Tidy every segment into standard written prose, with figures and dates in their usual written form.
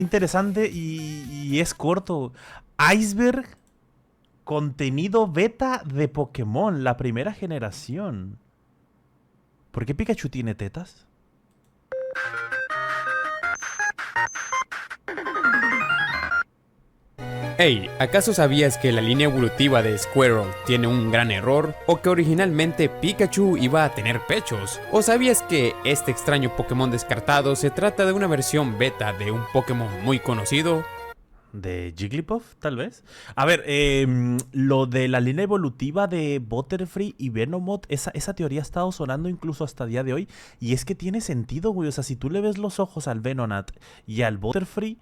interesante y es corto. Iceberg, contenido beta de Pokémon, la primera generación. ¿Por qué Pikachu tiene tetas? Hey, ¿acaso sabías que la línea evolutiva de Squirtle tiene un gran error? ¿O que originalmente Pikachu iba a tener pechos? ¿O sabías que este extraño Pokémon descartado se trata de una versión beta de un Pokémon muy conocido? ¿De Jigglypuff, tal vez? A ver, lo de la línea evolutiva de Butterfree y Venomoth, esa teoría ha estado sonando incluso hasta el día de hoy. Y es que tiene sentido, güey. O sea, si tú le ves los ojos al Venonat y al Butterfree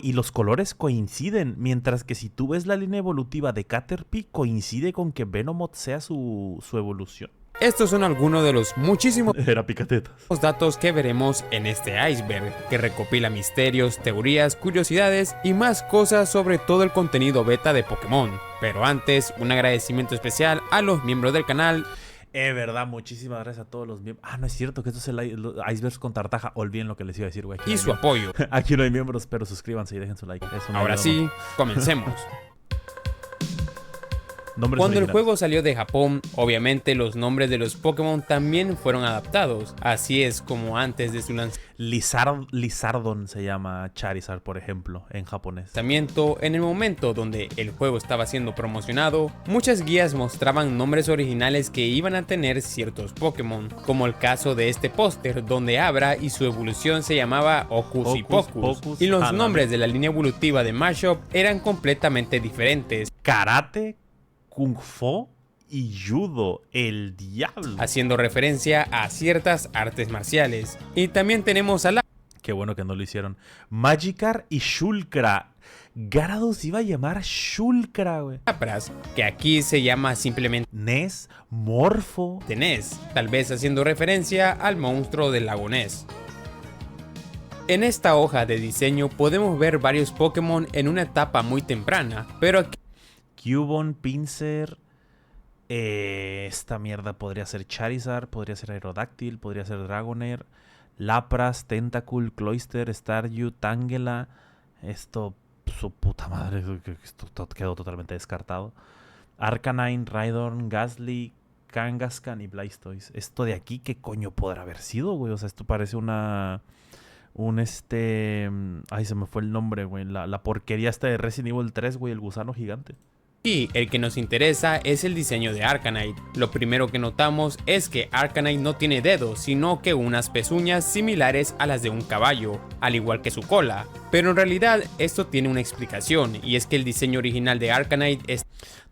y los colores coinciden. Mientras que si tú ves la línea evolutiva de Caterpie, coincide con que Venomoth sea su evolución. Estos son algunos de los muchísimos Era picatetas. datos que veremos en este iceberg, que recopila misterios, teorías, curiosidades y más cosas sobre todo el contenido beta de Pokémon. Pero antes, un agradecimiento especial a los miembros del canal. Verdad, muchísimas gracias a todos los miembros. Ah, no es cierto que esto es el Icebergs con Tartaja. Olviden lo que les iba a decir, güey. Y su apoyo. Aquí no hay miembros, pero suscríbanse y dejen su like. Ahora sí, comencemos. Cuando el juego salió de Japón, obviamente los nombres de los Pokémon también fueron adaptados. Así es como antes de su Lizardon se llama Charizard, por ejemplo, en japonés. lanzamiento, en el momento donde el juego estaba siendo promocionado, muchas guías mostraban nombres originales que iban a tener ciertos Pokémon, como el caso de este póster donde Abra y su evolución se llamaba Hocus y Pocus, y los nombres de la línea evolutiva de Mashop eran completamente diferentes. Karate, Kung Fu y Judo, el diablo. Haciendo referencia a ciertas artes marciales. Y también tenemos a la... Qué bueno que no lo hicieron. Magikarp y Shulkra. Gyarados iba a llamar Shulkra, güey. Lapras, que aquí se llama simplemente Ness, Morpho. Ness, tal vez haciendo referencia al monstruo del lago Ness. En esta hoja de diseño podemos ver varios Pokémon en una etapa muy temprana, pero aquí Cubone, Pinsir. Esta mierda podría ser Charizard, podría ser Aerodactyl, podría ser Dragonair, Lapras, Tentacool, Cloyster, Staryu, Tangela. Esto, su puta madre, esto quedó totalmente descartado. Arcanine, Rhydon, Gastly, Kangaskhan y Blastoise. Esto de aquí, ¿qué coño podrá haber sido, güey? O sea, esto parece ay, se me fue el nombre, güey. La porquería esta de Resident Evil 3, güey, el gusano gigante. y el que nos interesa es el diseño de Arcanine. Lo primero que notamos es que Arcanine no tiene dedos, sino que unas pezuñas similares a las de un caballo, al igual que su cola. Pero en realidad esto tiene una explicación, y es que el diseño original de Arcanine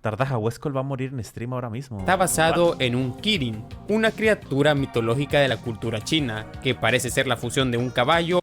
Tartaja, Westcol va a morir en stream ahora mismo. está basado en un Kirin, una criatura mitológica de la cultura china, que parece ser la fusión de un caballo.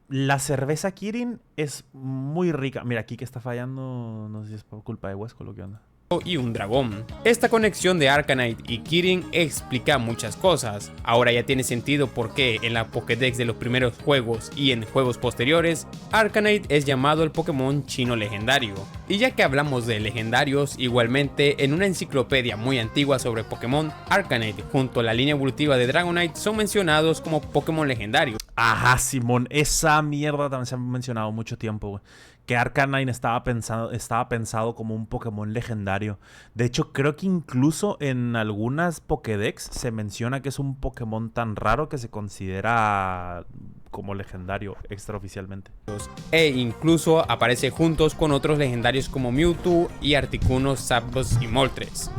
La cerveza Kirin es muy rica. Mira, aquí que está fallando, no sé si es por culpa de Westcol o qué onda. Y un dragón. Esta conexión de Arcanine y Kirin explica muchas cosas. Ahora ya tiene sentido por qué en la Pokédex de los primeros juegos y en juegos posteriores, Arcanine es llamado el Pokémon chino legendario. Y ya que hablamos de legendarios, igualmente en una enciclopedia muy antigua sobre Pokémon, Arcanine junto a la línea evolutiva de Dragonite son mencionados como Pokémon legendarios. Ajá, Simón, esa mierda también se ha mencionado mucho tiempo, güey. Que Arcanine estaba pensado como un Pokémon legendario. De hecho, creo que incluso en algunas Pokédex se menciona que es un Pokémon tan raro que se considera como legendario extraoficialmente. E incluso aparece juntos con otros legendarios como Mewtwo y Articuno, Zapdos y Moltres.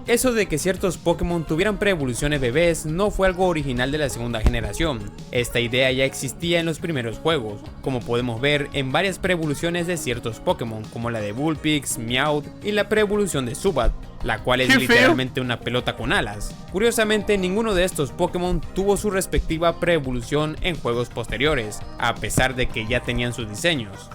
Eso de que ciertos Pokémon tuvieran pre-evoluciones bebés no fue algo original de la segunda generación. Esta idea ya existía en los primeros juegos, como podemos ver en varias pre-evoluciones de ciertos Pokémon, como la de Vulpix, Meowth y la pre-evolución de Zubat, la cual es literalmente una pelota con alas. Curiosamente, ninguno de estos Pokémon tuvo su respectiva pre-evolución en juegos posteriores, a pesar de que ya tenían sus diseños.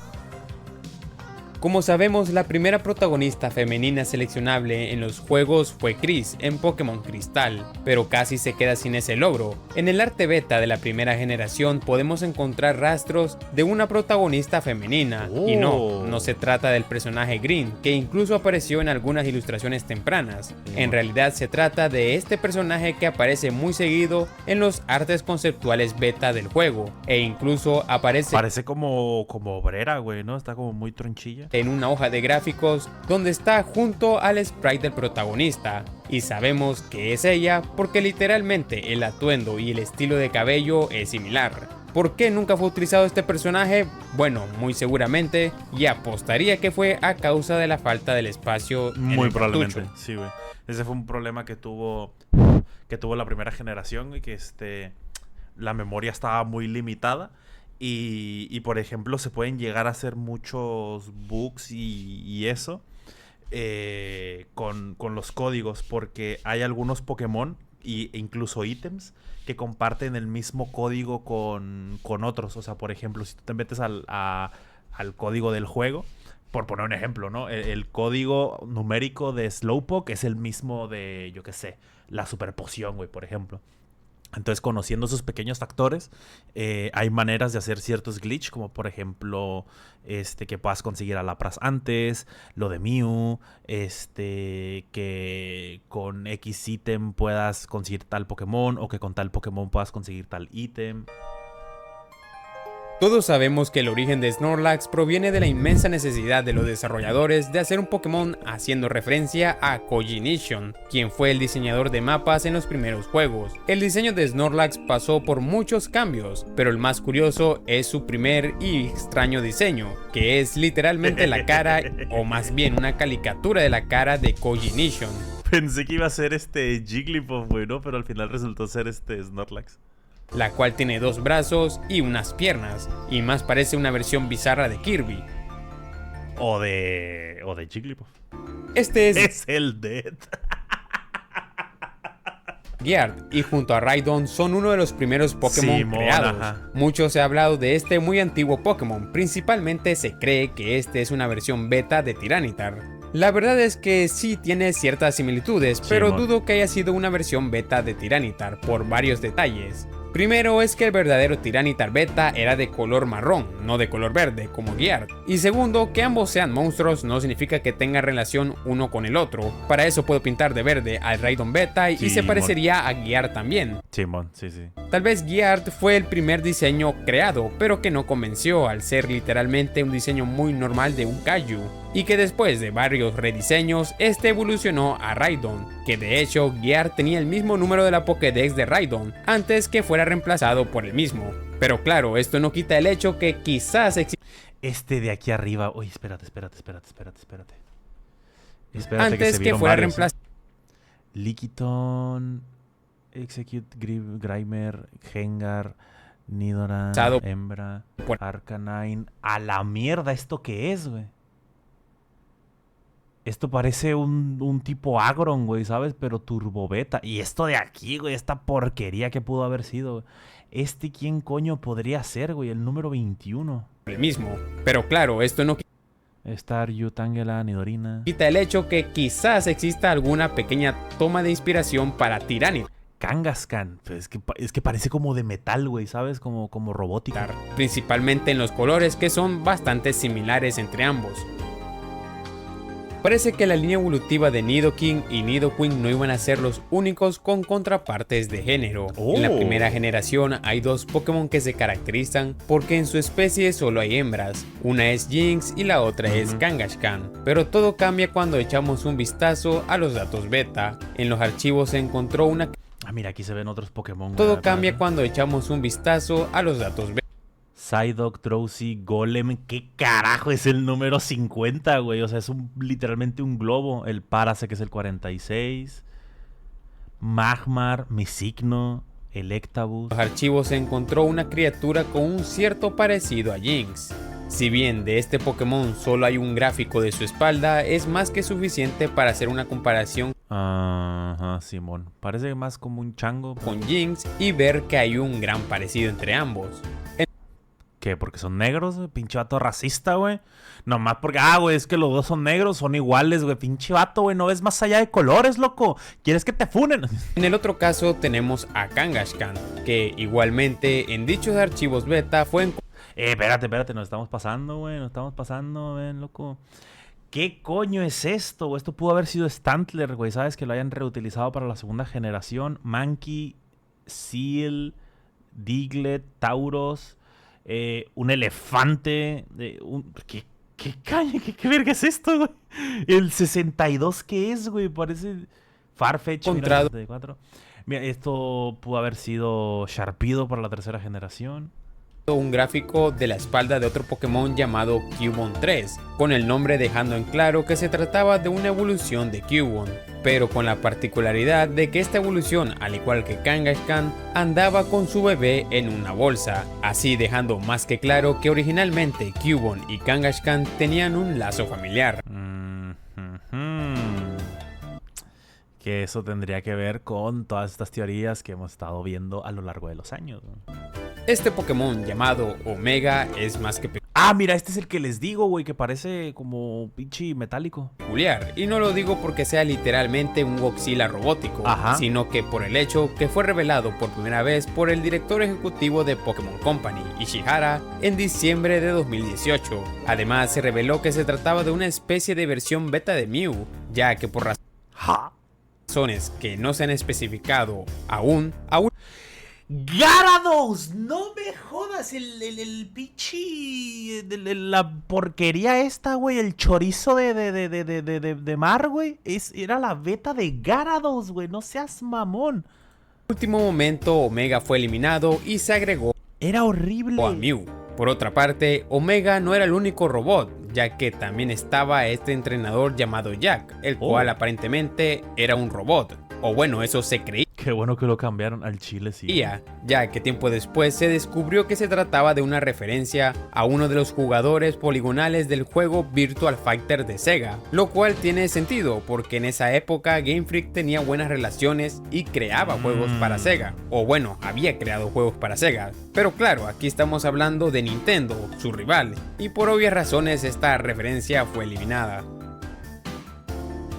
Como sabemos, la primera protagonista femenina seleccionable en los juegos fue Chris en Pokémon Cristal, pero casi se queda sin ese logro. En el arte beta de la primera generación podemos encontrar rastros de una protagonista femenina, y no se trata del personaje Green, que incluso apareció en algunas ilustraciones tempranas. En realidad se trata de este personaje que aparece muy seguido en los artes conceptuales beta del juego, e incluso Parece como obrera, güey, ¿no? Está como muy tronchilla. En una hoja de gráficos donde está junto al sprite del protagonista, y sabemos que es ella porque literalmente el atuendo y el estilo de cabello es similar. ¿Por qué nunca fue utilizado este personaje? Bueno, muy seguramente, y apostaría que fue a causa de la falta del espacio en Muy el probablemente, cartucho. sí, güey. Ese fue un problema que tuvo la primera generación, y que la memoria estaba muy limitada. Y por ejemplo, se pueden llegar a hacer muchos bugs y eso con los códigos, porque hay algunos Pokémon e incluso ítems que comparten el mismo código con otros. O sea, por ejemplo, si tú te metes al código del juego, por poner un ejemplo, ¿no? El código numérico de Slowpoke es el mismo de, yo qué sé, la super poción, güey, por ejemplo. Entonces, conociendo esos pequeños factores, hay maneras de hacer ciertos glitch, como por ejemplo, que puedas conseguir a Lapras antes, lo de Mew, que con X ítem puedas conseguir tal Pokémon, o que con tal Pokémon puedas conseguir tal ítem. Todos sabemos que el origen de Snorlax proviene de la inmensa necesidad de los desarrolladores de hacer un Pokémon, haciendo referencia a Koji Nishon, quien fue el diseñador de mapas en los primeros juegos. El diseño de Snorlax pasó por muchos cambios, pero el más curioso es su primer y extraño diseño, que es literalmente la cara, o más bien una caricatura de la cara de Koji Nishon. Pensé que iba a ser Jigglypuff, güey, ¿no? Pero al final resultó ser Snorlax. La cual tiene dos brazos y unas piernas, y más parece una versión bizarra de Kirby. O de Jigglypuff. Este es el Dead. Gear, y junto a Raidon son uno de los primeros Pokémon creados. Ajá. Mucho se ha hablado de este muy antiguo Pokémon, principalmente se cree que este es una versión beta de Tyranitar. La verdad es que sí tiene ciertas similitudes, pero dudo que haya sido una versión beta de Tyranitar por varios detalles. Primero es que el verdadero Tyranitar beta era de color marrón, no de color verde como Gear. Y segundo, que ambos sean monstruos no significa que tengan relación uno con el otro. Para eso puedo pintar de verde al Raidon beta y se parecería a Gear también. Simón, sí. Tal vez Gear fue el primer diseño creado, pero que no convenció al ser literalmente un diseño muy normal de un Kaiju. Y que después de varios rediseños, este evolucionó a Raidon, que de hecho Gear tenía el mismo número de la Pokédex de Raidon, antes que fuera reemplazado por el mismo. Pero claro, esto no quita el hecho que quizás de aquí arriba... Uy, espérate. Antes que fuera reemplazado... Lickitung, Execute, Grimer, Gengar, Nidoran, Hembra, Arcanine... ¡A la mierda! ¿Esto qué es, güey? Esto parece un tipo Agron, güey, ¿sabes? Pero turbo beta. Y esto de aquí, güey, esta porquería que pudo haber sido. ¿Quién coño podría ser, güey? El número 21. El mismo. Pero claro, esto no Staryu, Tangela, Nidorina. quita el hecho que quizás exista alguna pequeña toma de inspiración para Tyranitar. Kangaskhan, pues es que parece como de metal, güey, ¿sabes? Como robótica. Principalmente en los colores, que son bastante similares entre ambos. Parece que la línea evolutiva de Nidoking y Nidoqueen no iban a ser los únicos con contrapartes de género. En la primera generación hay dos Pokémon que se caracterizan porque en su especie solo hay hembras. Una es Jynx y la otra es Kangaskhan. Pero todo cambia cuando echamos un vistazo a los datos beta. En los archivos se encontró una... mira, aquí se ven otros Pokémon. Todo cambia cuando echamos un vistazo a los datos beta. Psyduck, Drowsy, Golem. ¿Qué carajo es el número 50, güey? O sea, es literalmente un globo. El Parasect es el 46. Magmar, Misigno, Electabuzz. En los archivos se encontró una criatura con un cierto parecido a Jynx. Si bien de este Pokémon solo hay un gráfico de su espalda, es más que suficiente para hacer una comparación Ajá, Simón. Parece más como un chango con Jynx y ver que hay un gran parecido entre ambos. ¿Qué? ¿Porque son negros, güey? Pinche vato racista, güey. Nomás porque, güey, es que los dos son negros, son iguales, güey. Pinche vato, güey, no ves más allá de colores, loco. ¿Quieres que te funen? En el otro caso tenemos a Kangaskhan, que igualmente en dichos archivos beta fue... Espérate, nos estamos pasando, ven, loco. ¿Qué coño es esto, güey? Esto pudo haber sido Stantler, güey. ¿Sabes? Que lo hayan reutilizado para la segunda generación. Mankey, Seal, Diglett, Tauros, un elefante. ¿Qué verga es esto, güey? El 62, ¿qué es, güey? Parece Farfetch. Encontrado. Mira, 64. Mira, esto pudo haber sido Sharpedo para la tercera generación. Un gráfico de la espalda de otro Pokémon llamado Cubone 3, con el nombre dejando en claro que se trataba de una evolución de Cubone, pero con la particularidad de que esta evolución, al igual que Kangaskhan, andaba con su bebé en una bolsa, así dejando más que claro que originalmente Cubone y Kangaskhan tenían un lazo familiar. Que eso tendría que ver con todas estas teorías que hemos estado viendo a lo largo de los años, ¿no? Este Pokémon llamado Omega es más que mira, este es el que les digo, güey, que parece como pinche metálico. peculiar, y no lo digo porque sea literalmente un Godzilla robótico, sino que por el hecho que fue revelado por primera vez por el director ejecutivo de Pokémon Company, Ishihara, en diciembre de 2018. Además, se reveló que se trataba de una especie de versión beta de Mew, ya que por razones que no se han especificado aún ¡Gyarados! ¡No me jodas! El pinche... La porquería esta, güey. El chorizo de mar, güey. Era la beta de Gyarados, güey. No seas mamón. En último momento, Omega fue eliminado y se agregó... Era horrible. A Mew. Por otra parte, Omega no era el único robot, ya que también estaba este entrenador llamado Jack, el cual aparentemente era un robot. O bueno, eso se creía. Qué bueno que lo cambiaron al chile, sí. Ya que tiempo después se descubrió que se trataba de una referencia a uno de los jugadores poligonales del juego Virtual Fighter de Sega, lo cual tiene sentido porque en esa época Game Freak tenía buenas relaciones y creaba juegos para Sega, o bueno, había creado juegos para Sega, pero claro, aquí estamos hablando de Nintendo, su rival, y por obvias razones esta referencia fue eliminada.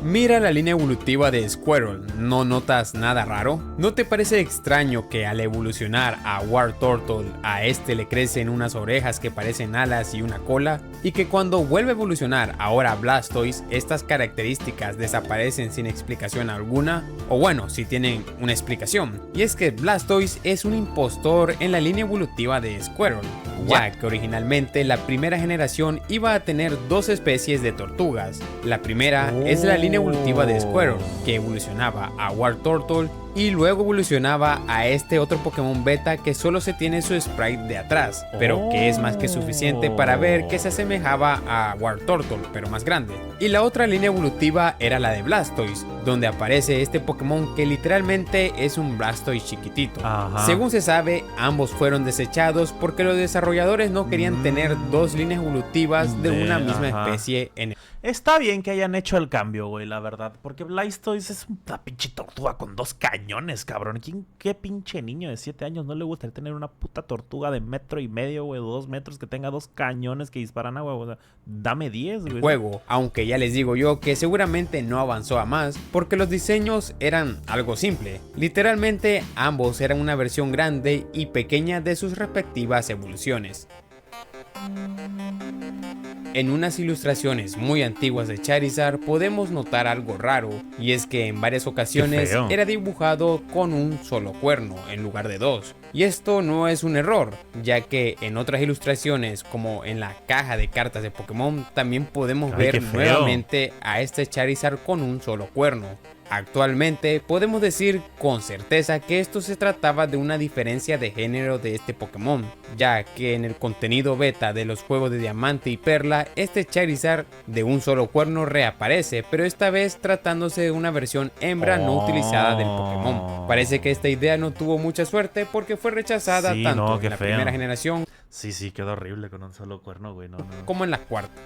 Mira la línea evolutiva de Squirtle, ¿no notas nada raro? ¿No te parece extraño que al evolucionar a Wartortle a este le crecen unas orejas que parecen alas y una cola? Y que cuando vuelve a evolucionar ahora a Blastoise, estas características desaparecen sin explicación alguna? O bueno, si tienen una explicación, y es que Blastoise es un impostor en la línea evolutiva de Squirtle, ya que originalmente la primera generación iba a tener dos especies de tortugas. La primera es la línea evolutiva de Squirtle, que evolucionaba a Wartortle y luego evolucionaba a este otro Pokémon beta que solo se tiene su sprite de atrás, pero que es más que suficiente para ver que se asemejaba a Wartortle, pero más grande. Y la otra línea evolutiva era la de Blastoise, donde aparece este Pokémon que literalmente es un Blastoise chiquitito. Según se sabe, ambos fueron desechados porque los desarrolladores no querían tener dos líneas evolutivas de una misma especie en el... Está bien que hayan hecho el cambio, güey, la verdad. Porque Blastoise es una pinche tortuga con dos cañones, cabrón. ¿Qué pinche niño de 7 años no le gustaría tener una puta tortuga de 1,5 metros, güey, o 2 metros que tenga dos cañones que disparan agua? O sea, dame 10, güey. Juego, aunque ya les digo yo que seguramente no avanzó a más, porque los diseños eran algo simple. Literalmente, ambos eran una versión grande y pequeña de sus respectivas evoluciones. En unas ilustraciones muy antiguas de Charizard podemos notar algo raro, y es que en varias ocasiones era dibujado con un solo cuerno en lugar de dos. Y esto no es un error, ya que en otras ilustraciones, como en la caja de cartas de Pokémon, también podemos ver nuevamente a este Charizard con un solo cuerno. Actualmente podemos decir con certeza que esto se trataba de una diferencia de género de este Pokémon, ya que en el contenido beta de los juegos de Diamante y Perla, este Charizard de un solo cuerno reaparece, pero esta vez tratándose de una versión hembra no utilizada del Pokémon. Parece que esta idea no tuvo mucha suerte porque fue rechazada tanto en la primera generación quedó horrible con un solo cuerno, güey, como en la cuarta.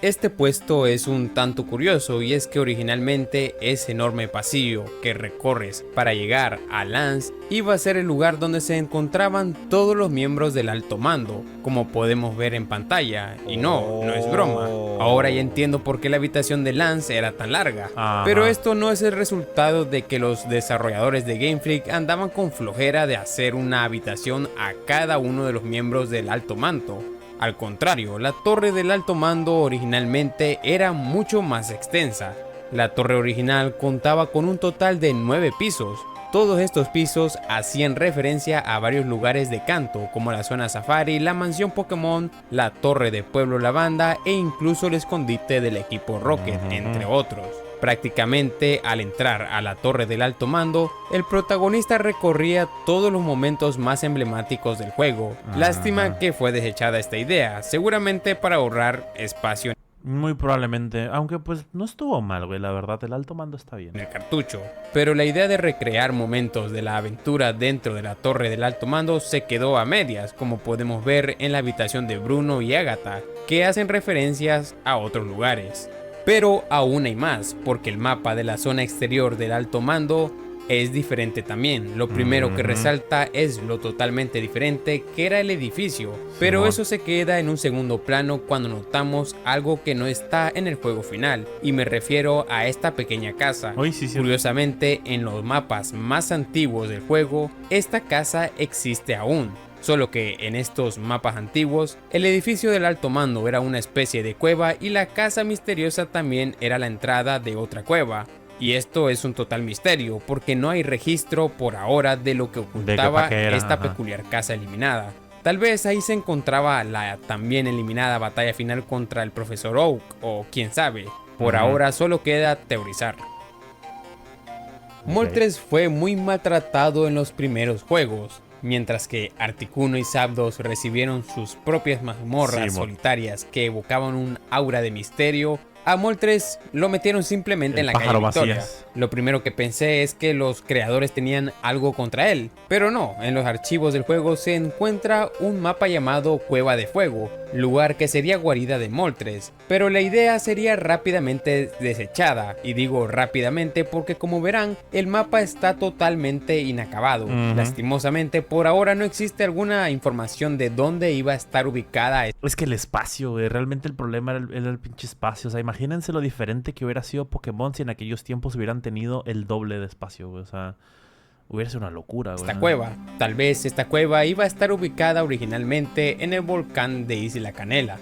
Este puesto es un tanto curioso y es que originalmente ese enorme pasillo que recorres para llegar a Lance iba a ser el lugar donde se encontraban todos los miembros del alto mando, como podemos ver en pantalla, y no es broma. Ahora ya entiendo por qué la habitación de Lance era tan larga, pero esto no es el resultado de que los desarrolladores de Game Freak andaban con flojera de hacer una habitación a cada uno de los miembros del alto mando. Al contrario, la torre del alto mando originalmente era mucho más extensa. La torre original contaba con un total de 9 pisos. Todos estos pisos hacían referencia a varios lugares de Kanto, como la zona Safari, la mansión Pokémon, la torre de Pueblo Lavanda e incluso el escondite del equipo Rocket, entre otros. Prácticamente al entrar a la torre del alto mando, el protagonista recorría todos los momentos más emblemáticos del juego. Lástima que fue desechada esta idea, seguramente para ahorrar espacio Muy probablemente, aunque pues no estuvo mal, güey, la verdad, el alto mando está bien. en el cartucho. Pero la idea de recrear momentos de la aventura dentro de la torre del alto mando se quedó a medias, como podemos ver en la habitación de Bruno y Agatha, que hacen referencias a otros lugares. Pero aún hay más, porque el mapa de la zona exterior del alto mando es diferente también. Lo primero que resalta es lo totalmente diferente que era el edificio, pero eso se queda en un segundo plano cuando notamos algo que no está en el juego final, y me refiero a esta pequeña casa. Curiosamente, en los mapas más antiguos del juego, esta casa existe aún. Solo que en estos mapas antiguos, el edificio del alto mando era una especie de cueva y la casa misteriosa también era la entrada de otra cueva. Y esto es un total misterio, porque no hay registro por ahora de lo que ocultaba esta peculiar casa eliminada. Tal vez ahí se encontraba la también eliminada batalla final contra el Profesor Oak, o quién sabe. Por ahora solo queda teorizar. Moltres fue muy maltratado en los primeros juegos. Mientras que Articuno y Zapdos recibieron sus propias mazmorras solitarias que evocaban un aura de misterio, a Moltres lo metieron simplemente en la calle Victoria. Lo primero que pensé es que los creadores tenían algo contra él, pero no, en los archivos del juego se encuentra un mapa llamado Cueva de Fuego, lugar que sería guarida de Moltres, pero la idea sería rápidamente desechada, y digo rápidamente porque como verán, el mapa está totalmente inacabado. Lastimosamente, por ahora no existe alguna información de dónde iba a estar ubicada. Es que el espacio, güey, realmente el problema era el pinche espacio. O sea, imagínense lo diferente que hubiera sido Pokémon si en aquellos tiempos hubieran tenido el doble de espacio, güey. O sea, hubiera sido una locura, güey. Esta cueva, tal vez esta cueva iba a estar ubicada originalmente en el volcán de Isla Canela.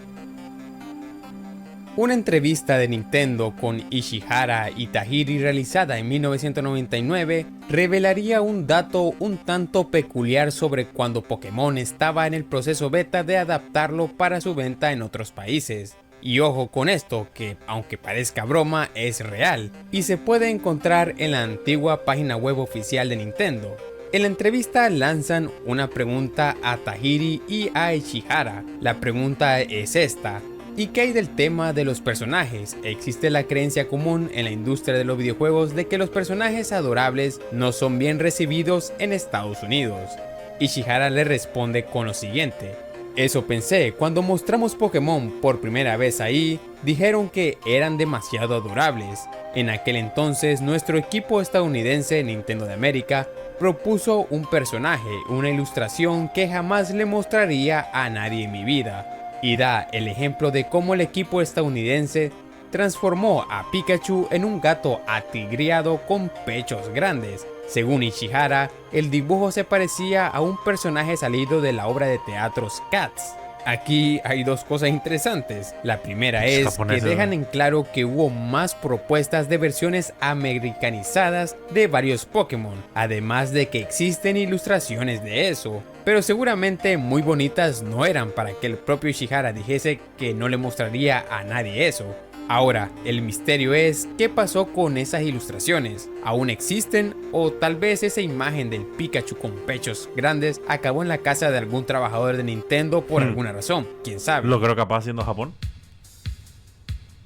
Una entrevista de Nintendo con Ishihara y Tajiri realizada en 1999 revelaría un dato un tanto peculiar sobre cuando Pokémon estaba en el proceso beta de adaptarlo para su venta en otros países. Y ojo con esto, que aunque parezca broma, es real, y se puede encontrar en la antigua página web oficial de Nintendo. En la entrevista lanzan una pregunta a Tajiri y a Ishihara. La pregunta es esta: ¿y qué hay del tema de los personajes? Existe la creencia común en la industria de los videojuegos de que los personajes adorables no son bien recibidos en Estados Unidos. Ishihara le responde con lo siguiente: eso pensé, cuando mostramos Pokémon por primera vez ahí, dijeron que eran demasiado adorables. En aquel entonces nuestro equipo estadounidense Nintendo de América propuso un personaje, una ilustración que jamás le mostraría a nadie en mi vida. Y da el ejemplo de cómo el equipo estadounidense transformó a Pikachu en un gato atigreado con pechos grandes. Según Ishihara, el dibujo se parecía a un personaje salido de la obra de teatro Cats. Aquí hay dos cosas interesantes. La primera es que dejan en claro que hubo más propuestas de versiones americanizadas de varios Pokémon, además de que existen ilustraciones de eso, pero seguramente muy bonitas no eran para que el propio Ishihara dijese que no le mostraría a nadie eso. Ahora, el misterio es qué pasó con esas ilustraciones. ¿Aún existen? O tal vez esa imagen del Pikachu con pechos grandes acabó en la casa de algún trabajador de Nintendo por alguna razón. ¿Quién sabe? Lo creo capaz siendo Japón.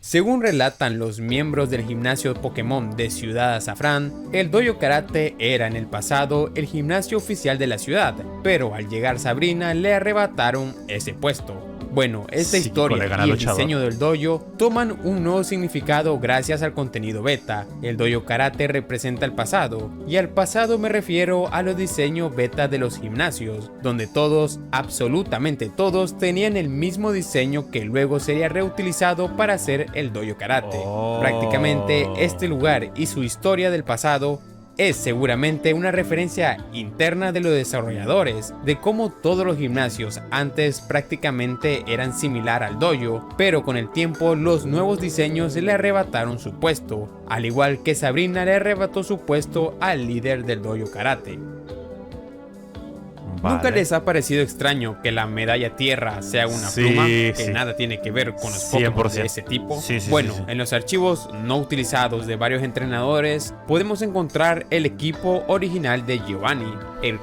Según relatan los miembros del gimnasio Pokémon de Ciudad Azafrán, el Dojo Karate era en el pasado el gimnasio oficial de la ciudad, pero al llegar Sabrina le arrebataron ese puesto. Bueno, esta Sí, historia colega, y el luchador. diseño del dojo toman un nuevo significado gracias al contenido beta. El dojo karate representa el pasado, y al pasado me refiero a los diseños beta de los gimnasios, donde todos, absolutamente todos, tenían el mismo diseño que luego sería reutilizado para hacer el dojo karate. Oh. Prácticamente este lugar y su historia del pasado es seguramente una referencia interna de los desarrolladores, de cómo todos los gimnasios antes prácticamente eran similar al dojo, pero con el tiempo los nuevos diseños le arrebataron su puesto, al igual que Sabrina le arrebató su puesto al líder del dojo karate. ¿Nunca Vale. les ha parecido extraño que la medalla tierra sea una Sí, pluma que sí. nada tiene que ver con los Pokémon 100%. de ese tipo? Sí, sí, Bueno, sí, sí. en los archivos no utilizados de varios entrenadores podemos encontrar el equipo original de Giovanni, el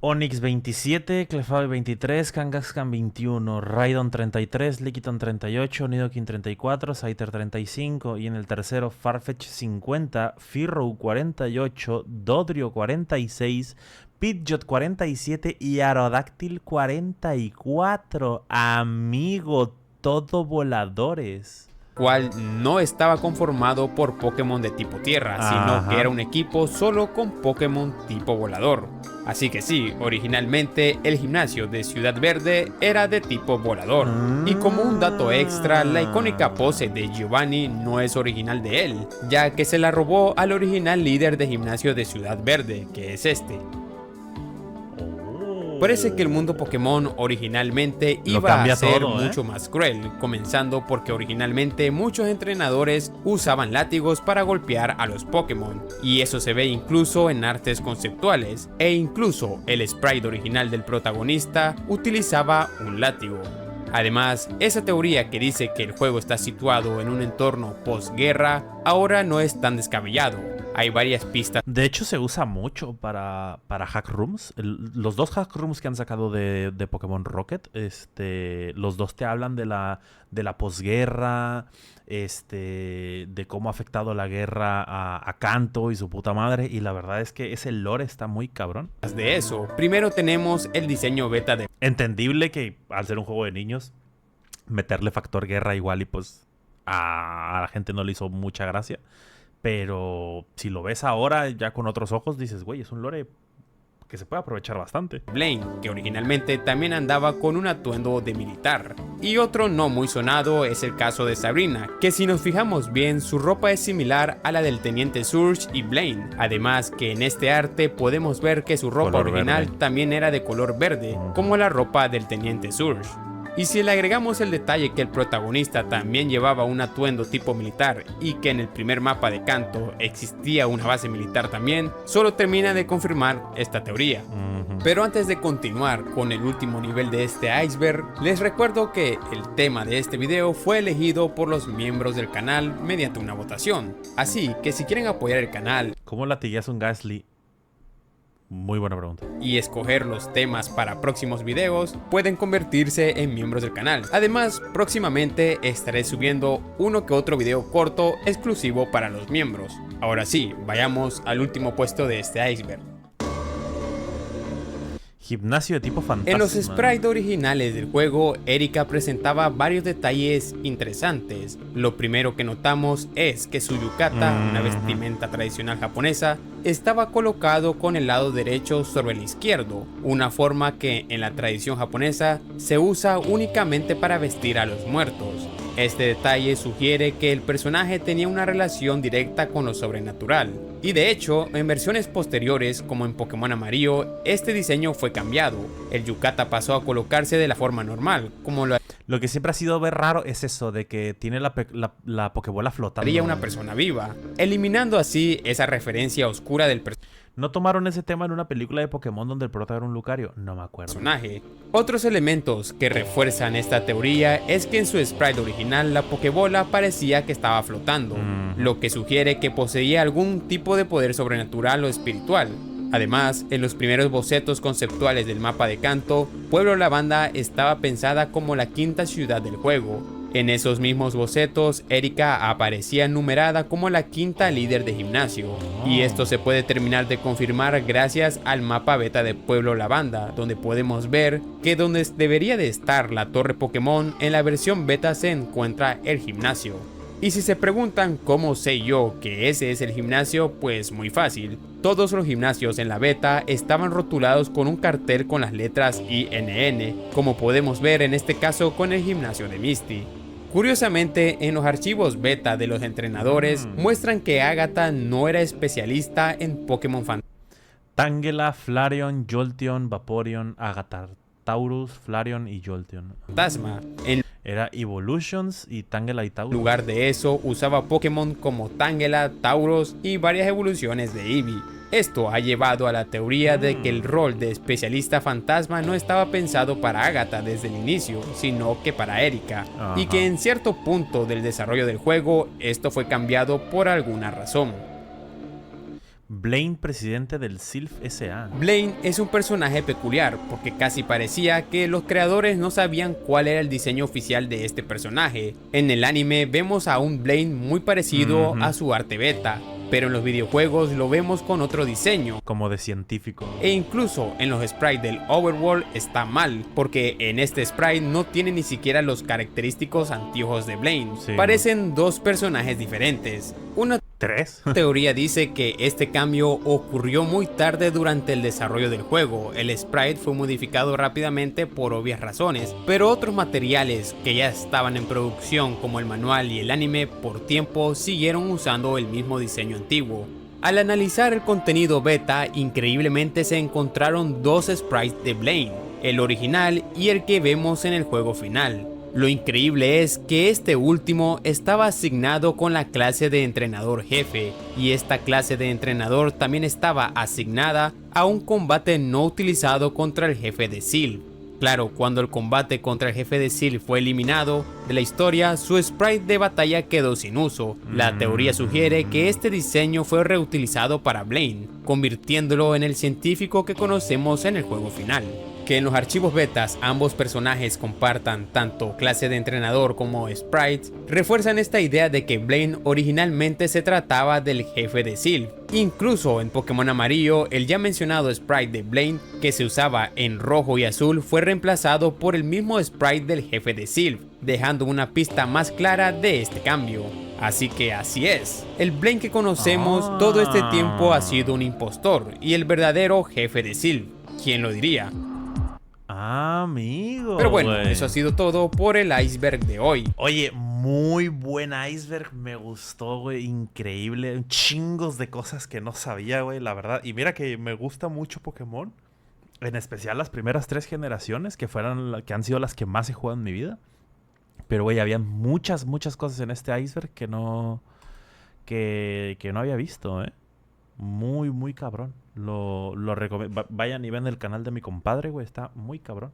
Onix 27, Clefairy 23, Kangaskhan 21, Raidon 33, Lickitung 38, Nidoking 34, Scyther 35 y en el tercero Farfetch 50, Fearow 48, Dodrio 46, Pidgeot 47 y Aerodactyl 44. Amigo, todo voladores. cual no estaba conformado por Pokémon de tipo tierra, sino Ajá. que era un equipo solo con Pokémon tipo volador. Así que sí, originalmente el gimnasio de Ciudad Verde era de tipo volador. Y como un dato extra, la icónica pose de Giovanni no es original de él, ya que se la robó al original líder de gimnasio de Ciudad Verde, que es este. Parece que el mundo Pokémon originalmente Lo iba a cambia ser todo, mucho más cruel, comenzando porque originalmente muchos entrenadores usaban látigos para golpear a los Pokémon, y eso se ve incluso en artes conceptuales, e incluso el sprite original del protagonista utilizaba un látigo. Además, esa teoría que dice que el juego está situado en un entorno postguerra ahora no es tan descabellado. Hay varias pistas De hecho, se usa mucho para hack rooms. Los dos hack rooms que han sacado de Pokémon Rocket, los dos te hablan de la posguerra, de cómo ha afectado la guerra a Kanto y su puta madre. Y la verdad es que ese lore está muy cabrón. de eso. Primero tenemos el diseño beta de Entendible que al ser un juego de niños, meterle factor guerra igual y pues a la gente no le hizo mucha gracia. Pero si lo ves ahora ya con otros ojos, dices, güey, es un lore que se puede aprovechar bastante. Blaine, que originalmente también andaba con un atuendo de militar. Y otro no muy sonado es el caso de Sabrina, que si nos fijamos bien, su ropa es similar a la del Teniente Surge y Blaine. Además que en este arte podemos ver que su ropa Color original verde. también era de color verde, como la ropa del Teniente Surge. Y si le agregamos el detalle que el protagonista también llevaba un atuendo tipo militar y que en el primer mapa de Kanto existía una base militar también, solo termina de confirmar esta teoría. Pero antes de continuar con el último nivel de este iceberg, les recuerdo que el tema de este video fue elegido por los miembros del canal mediante una votación. Así que si quieren apoyar el canal ¿Cómo latigueas un Gastly? Muy buena pregunta. y escoger los temas para próximos videos, pueden convertirse en miembros del canal. Además, próximamente estaré subiendo uno que otro video corto exclusivo para los miembros. Ahora sí, vayamos al último puesto de este iceberg. Gimnasio de tipo fantasma. En los sprites originales del juego, Erika presentaba varios detalles interesantes. Lo primero que notamos es que su yukata, una vestimenta tradicional japonesa, estaba colocado con el lado derecho sobre el izquierdo, una forma que en la tradición japonesa se usa únicamente para vestir a los muertos. Este detalle sugiere que el personaje tenía una relación directa con lo sobrenatural. Y de hecho, en versiones posteriores, como en Pokémon Amarillo, este diseño fue cambiado. El yukata pasó a colocarse de la forma normal, como lo Lo que siempre ha sido ver raro es eso, de que tiene la Pokébola flotando. haría una persona viva, eliminando así esa referencia oscura del ¿No tomaron ese tema en una película de Pokémon donde el prota era un Lucario? No me acuerdo. personaje. Otros elementos que refuerzan esta teoría es que en su sprite original la Pokébola parecía que estaba flotando, lo que sugiere que poseía algún tipo de poder sobrenatural o espiritual. Además, en los primeros bocetos conceptuales del mapa de Kanto, Pueblo Lavanda estaba pensada como la quinta ciudad del juego. En esos mismos bocetos, Erika aparecía numerada como la quinta líder de gimnasio, y esto se puede terminar de confirmar gracias al mapa beta de Pueblo Lavanda, donde podemos ver que donde debería de estar la torre Pokémon, en la versión beta se encuentra el gimnasio. Y si se preguntan cómo sé yo que ese es el gimnasio, pues muy fácil. Todos los gimnasios en la beta estaban rotulados con un cartel con las letras INN, como podemos ver en este caso con el gimnasio de Misty. Curiosamente, en los archivos beta de los entrenadores muestran que Agatha no era especialista en Pokémon Tangela, Flareon, Jolteon, Vaporeon, Agatha, Taurus, Flareon y Jolteon. Fantasma. En Era Evolutions y Tangela y Taurus. lugar de eso, usaba Pokémon como Tangela, Tauros y varias evoluciones de Eevee. Esto ha llevado a la teoría de que el rol de especialista fantasma no estaba pensado para Agatha desde el inicio, sino que para Erika, y que en cierto punto del desarrollo del juego esto fue cambiado por alguna razón. Blaine, presidente del Silph S.A. Blaine es un personaje peculiar porque casi parecía que los creadores no sabían cuál era el diseño oficial de este personaje. En el anime vemos a un Blaine muy parecido a su arte beta, pero en los videojuegos lo vemos con otro diseño. Como de científico. E incluso en los sprites del Overworld está mal, porque en este sprite no tiene ni siquiera los característicos anteojos de Blaine. Sí. Parecen dos personajes diferentes. Una ¿Tres? teoría dice que este cambio ocurrió muy tarde durante el desarrollo del juego. El sprite fue modificado rápidamente por obvias razones, pero otros materiales que ya estaban en producción como el manual y el anime por tiempo siguieron usando el mismo diseño antiguo. Al analizar el contenido beta, increíblemente se encontraron dos sprites de Blaine, el original y el que vemos en el juego final. Lo increíble es que este último estaba asignado con la clase de entrenador jefe, y esta clase de entrenador también estaba asignada a un combate no utilizado contra el jefe de Silph. Claro, cuando el combate contra el jefe de Silph fue eliminado de la historia, su sprite de batalla quedó sin uso. La teoría sugiere que este diseño fue reutilizado para Blaine, convirtiéndolo en el científico que conocemos en el juego final. Que en los archivos betas ambos personajes compartan tanto clase de entrenador como sprites, refuerzan esta idea de que Blaine originalmente se trataba del jefe de Silph. Incluso en Pokémon Amarillo, el ya mencionado sprite de Blaine, que se usaba en rojo y azul, fue reemplazado por el mismo sprite del jefe de Silph, dejando una pista más clara de este cambio. Así que así es, el Blaine que conocemos todo este tiempo ha sido un impostor y el verdadero jefe de Silph. ¿Quién lo diría? Amigo. Pero bueno, güey. eso ha sido todo por el iceberg de hoy. Oye, muy buen iceberg. Me gustó, güey. Increíble. Chingos de cosas que no sabía, güey. La verdad. Y mira que me gusta mucho Pokémon. En especial las primeras 3 generaciones, que han sido las que más he jugado en mi vida. Pero, güey, había muchas cosas en este iceberg que no había visto, ¿eh? Muy cabrón. Lo recomiendo. Vayan y ven el canal de mi compadre, güey. Está muy cabrón.